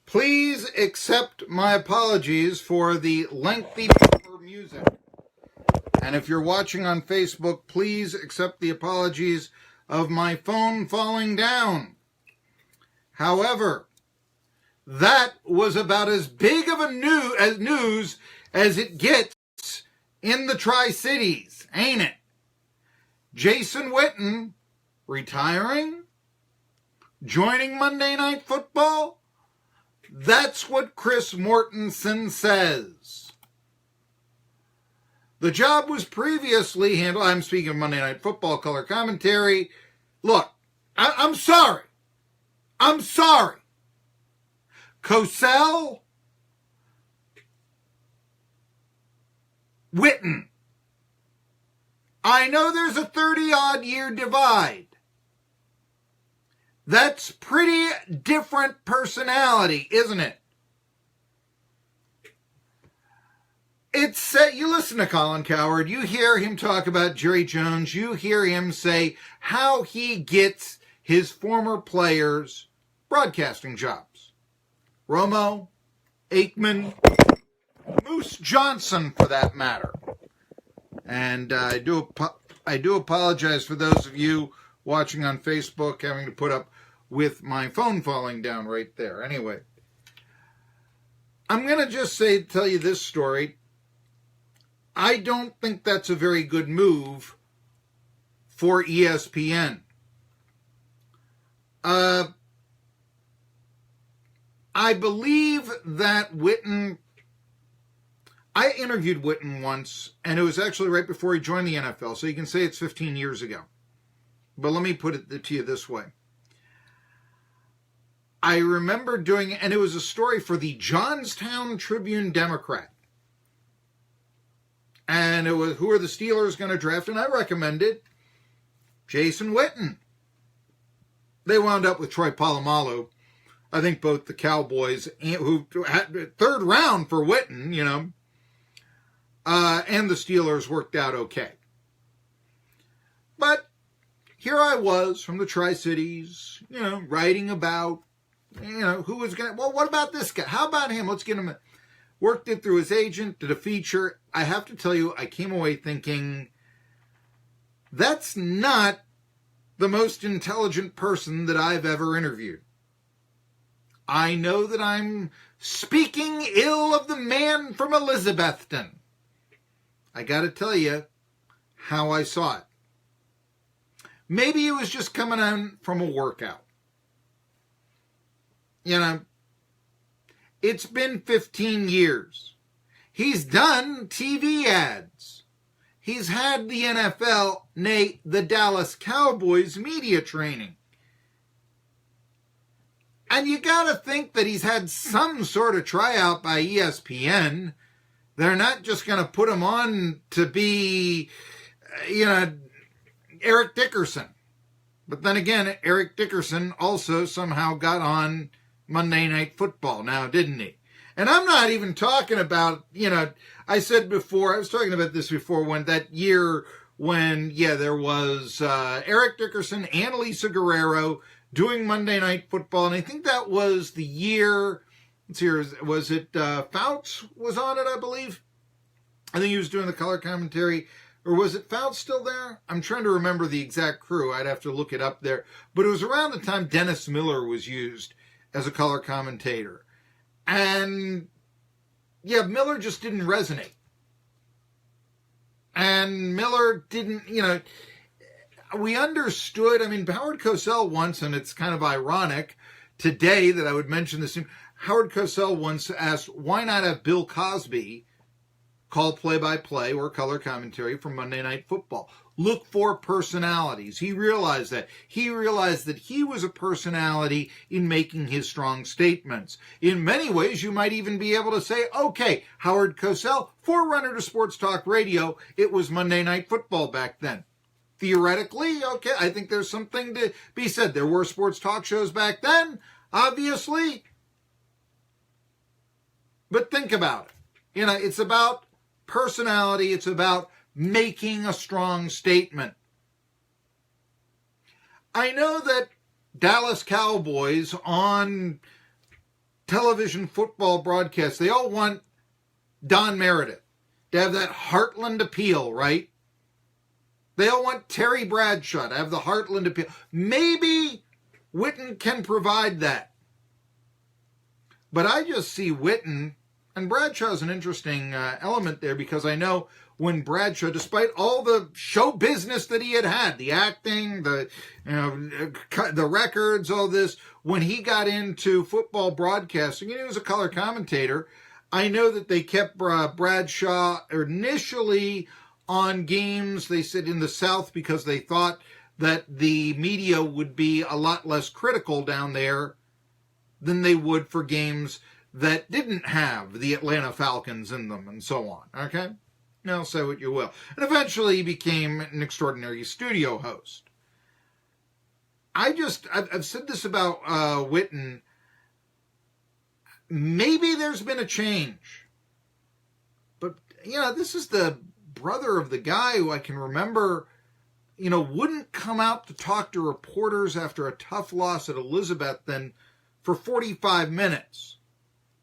Please accept my apologies for the lengthy music. And if you're watching on Facebook, please accept the apologies of my phone falling down. However, that was about as big of a news as it gets in the Tri-Cities, ain't it? Jason Witten retiring? Joining Monday Night Football? That's what Chris Mortensen says. The job was previously handled. I'm speaking of Monday Night Football color commentary. Look, I'm sorry. I'm sorry. Cosell, Witten. I know there's a 30-odd year divide. That's pretty different personality, isn't it? You listen to Colin Cowherd, you hear him talk about Jerry Jones, you hear him say how he gets his former players broadcasting jobs. Romo, Aikman, Moose Johnson, for that matter. And I do apologize for those of you watching on Facebook having to put up with my phone falling down right there. Anyway, I'm going to just tell you this story. I don't think that's a very good move for ESPN. I believe that Witten, I interviewed Witten once, and it was actually right before he joined the NFL, so you can say it's 15 years ago. But let me put it to you this way. I remember doing, and it was a story for the Johnstown Tribune-Democrat. And it was, who are the Steelers going to draft? And I recommended Jason Witten. They wound up with Troy Polamalu. I think both the Cowboys, who had third round for Witten, and the Steelers worked out okay. But here I was from the Tri-Cities, writing about, who was going to, well, what about this guy? How about him? Let's get him. Worked it through his agent, did a feature. I have to tell you, I came away thinking, that's not the most intelligent person that I've ever interviewed. I know that I'm speaking ill of the man from Elizabethton. I got to tell you how I saw it. Maybe he was just coming on from a workout. It's been 15 years. He's done TV ads. He's had the NFL, nay, the Dallas Cowboys media training. And you got to think that he's had some sort of tryout by ESPN. They're not just going to put him on to be, Eric Dickerson. But then again, Eric Dickerson also somehow got on Monday Night Football now, didn't he? And I'm not even talking about, I said before, I was talking about this before, when that year when, there was Eric Dickerson and Lisa Guerrero doing Monday Night Football. And I think that was the year, was it Fouts was on it, I believe? I think he was doing the color commentary. Or was it Fouts still there? I'm trying to remember the exact crew. I'd have to look it up there. But it was around the time Dennis Miller was used as a color commentator. And, Miller just didn't resonate. And Miller didn't, we understood, Howard Cosell once, and it's kind of ironic today that I would mention this, Howard Cosell once asked, why not have Bill Cosby call play-by-play or color commentary for Monday Night Football? Look for personalities. He realized that. He realized that he was a personality in making his strong statements. In many ways, you might even be able to say, okay, Howard Cosell, forerunner to Sports Talk Radio, it was Monday Night Football back then. Theoretically, okay, I think there's something to be said. There were sports talk shows back then, obviously. But think about it. It's about personality. It's about making a strong statement. I know that Dallas Cowboys on television football broadcasts, they all want Don Meredith to have that Heartland appeal, right? They all want Terry Bradshaw to have the Heartland appeal. Maybe Witten can provide that. But I just see Witten, and Bradshaw's an interesting element there, because I know when Bradshaw, despite all the show business that he had, the acting, the records, all this, when he got into football broadcasting, and he was a color commentator, I know that they kept Bradshaw initially on games, they said, in the South, because they thought that the media would be a lot less critical down there than they would for games that didn't have the Atlanta Falcons in them and so on, okay? Now say what you will. And eventually he became an extraordinary studio host. I've said this about Witten. Maybe there's been a change. But, this is the brother of the guy who I can remember, wouldn't come out to talk to reporters after a tough loss at Elizabethton for 45 minutes.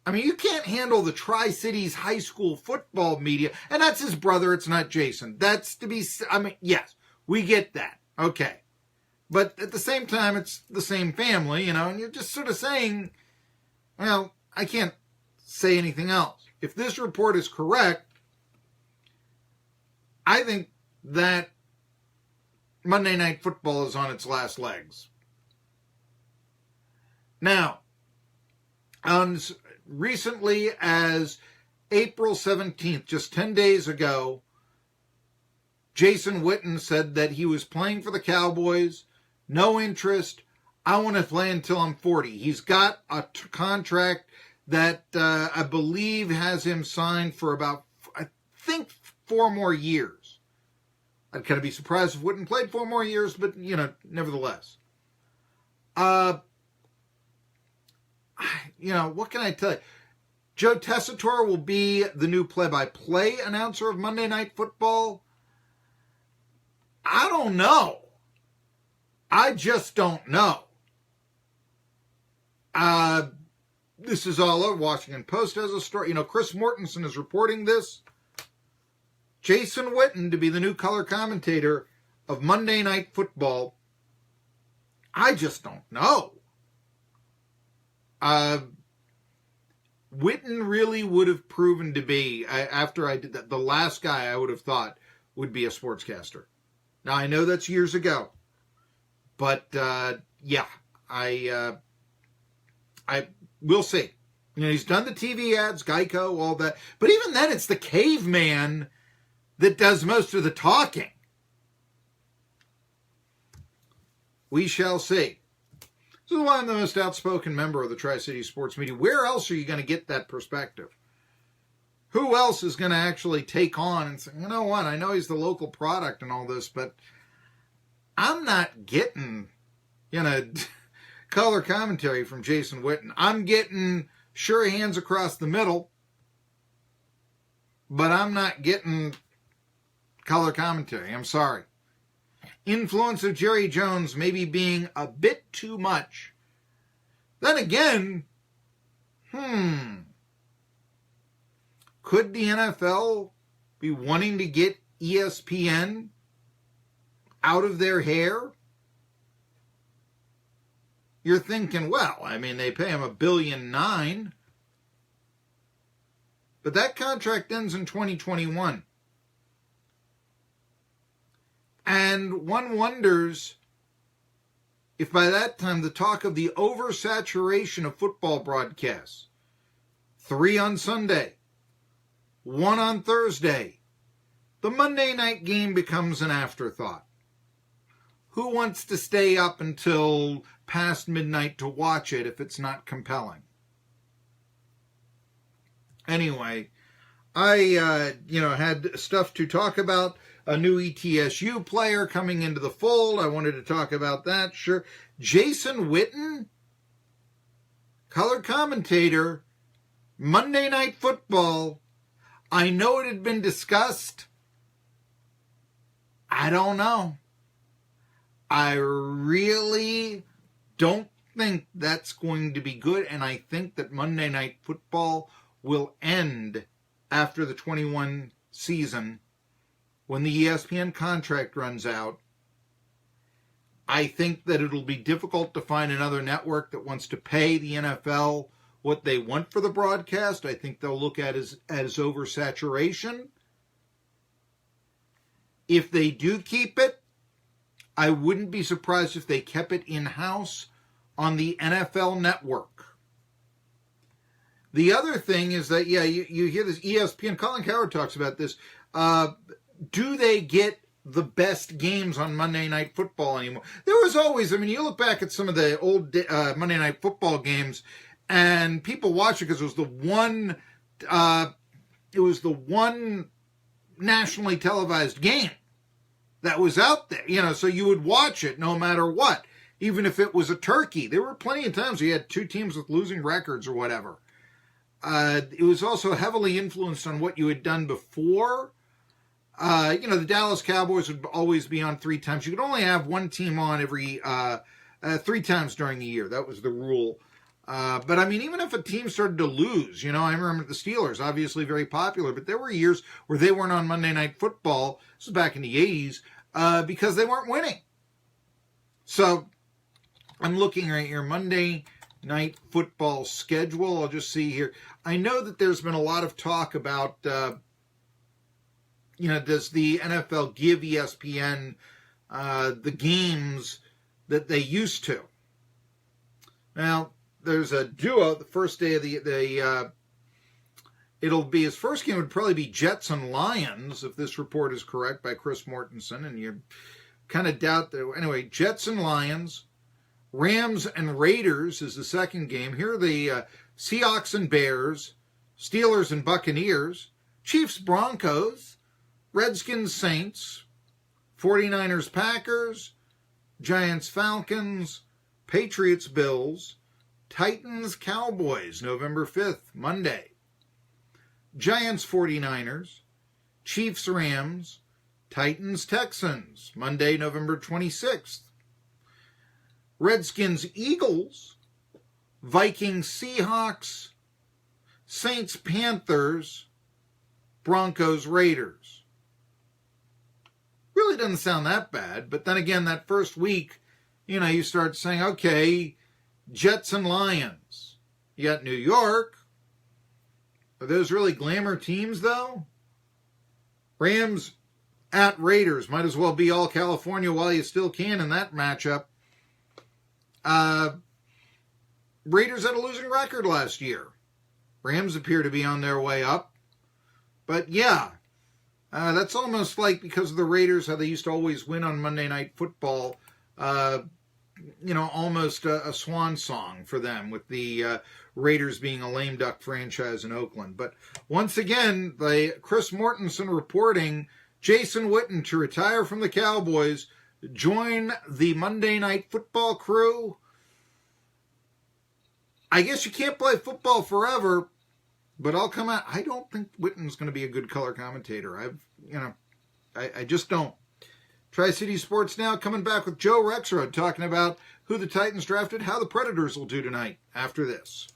I mean, you can't handle the Tri-Cities high school football media. And that's his brother. It's not Jason. Yes, we get that. Okay. But at the same time, it's the same family, and you're just sort of saying, well, I can't say anything else. If this report is correct, I think that Monday Night Football is on its last legs. Now, recently as April 17th, just 10 days ago, Jason Witten said that he was playing for the Cowboys, no interest, I want to play until I'm 40. He's got a contract that I believe has him signed for about, I think, 4 more years. I'd kind of be surprised if Witten played 4 more years, but, nevertheless. What can I tell you? Joe Tessitore will be the new play-by-play announcer of Monday Night Football. I don't know. I just don't know. This is all over. Washington Post has a story. Chris Mortensen is reporting this. Jason Witten to be the new color commentator of Monday Night Football. I just don't know. Witten really would have proven to be, after I did that, the last guy I would have thought would be a sportscaster. Now, I know that's years ago. But, we'll see. He's done the TV ads, Geico, all that. But even then, it's the caveman that does most of the talking. We shall see. This is why I'm the most outspoken member of the Tri-City sports media. Where else are you going to get that perspective? Who else is going to actually take on and say, you know what, I know he's the local product and all this, but I'm not getting, color commentary from Jason Witten. I'm getting sure hands across the middle, but I'm not getting color commentary. I'm sorry. Influence of Jerry Jones maybe being a bit too much. Then again, could the NFL be wanting to get ESPN out of their hair? You're thinking, well, they pay him $1.9 billion. But that contract ends in 2021. And one wonders if by that time the talk of the oversaturation of football broadcasts, 3 on Sunday, 1 on Thursday, the Monday night game becomes an afterthought. Who wants to stay up until past midnight to watch it if it's not compelling? Anyway, I, had stuff to talk about. A new ETSU player coming into the fold. I wanted to talk about that. Sure. Jason Witten, color commentator, Monday Night Football. I know it had been discussed. I don't know. I really don't think that's going to be good, and I think that Monday Night Football will end after the 21 season when the ESPN contract runs out. I think that it'll be difficult to find another network that wants to pay the NFL what they want for the broadcast. I think they'll look at it as oversaturation. If they do keep it, I wouldn't be surprised if they kept it in-house on the NFL network. The other thing is that, you hear this ESPN, Colin Cowherd talks about this. Do they get the best games on Monday Night Football anymore? There was always, you look back at some of the old Monday Night Football games, and people watch it because it was the one nationally televised game that was out there, so you would watch it no matter what, even if it was a turkey. There were plenty of times you had two teams with losing records or whatever. It was also heavily influenced on what you had done before. The Dallas Cowboys would always be on 3 times. You could only have one team on every 3 times during the year. That was the rule. But even if a team started to lose, I remember the Steelers, obviously very popular, but there were years where they weren't on Monday Night Football. This was back in the 80s, because they weren't winning. So I'm looking right here, Monday Night Football schedule. I'll just see here. I know that there's been a lot of talk about, does the NFL give ESPN the games that they used to? Now, there's a duo. The first day of it'll be, his first game would probably be Jets and Lions, if this report is correct, by Chris Mortensen, and you kind of doubt that. Anyway, Jets and Lions. Rams and Raiders is the second game. Here are the Seahawks and Bears, Steelers and Buccaneers, Chiefs Broncos, Redskins Saints, 49ers Packers, Giants Falcons, Patriots Bills, Titans Cowboys, November 5th, Monday. Giants 49ers, Chiefs Rams, Titans Texans, Monday, November 26th. Redskins Eagles, Vikings Seahawks, Saints Panthers, Broncos Raiders. Really doesn't sound that bad, but then again, that first week, you start saying, okay, Jets and Lions. You got New York. Are those really glamour teams, though? Rams at Raiders. Might as well be all California while you still can in that matchup. Raiders had a losing record last year. Rams appear to be on their way up. But that's almost like, because of the Raiders, how they used to always win on Monday Night Football, almost a swan song for them, with the Raiders being a lame duck franchise in Oakland. But once again, Chris Mortensen reporting Jason Witten to retire from the Cowboys, join the Monday Night Football crew. I guess you can't play football forever, but I'll come out. I don't think Witten's going to be a good color commentator. I just don't. Tri-City Sports Now coming back with Joe Rexrode talking about who the Titans drafted, how the Predators will do tonight after this.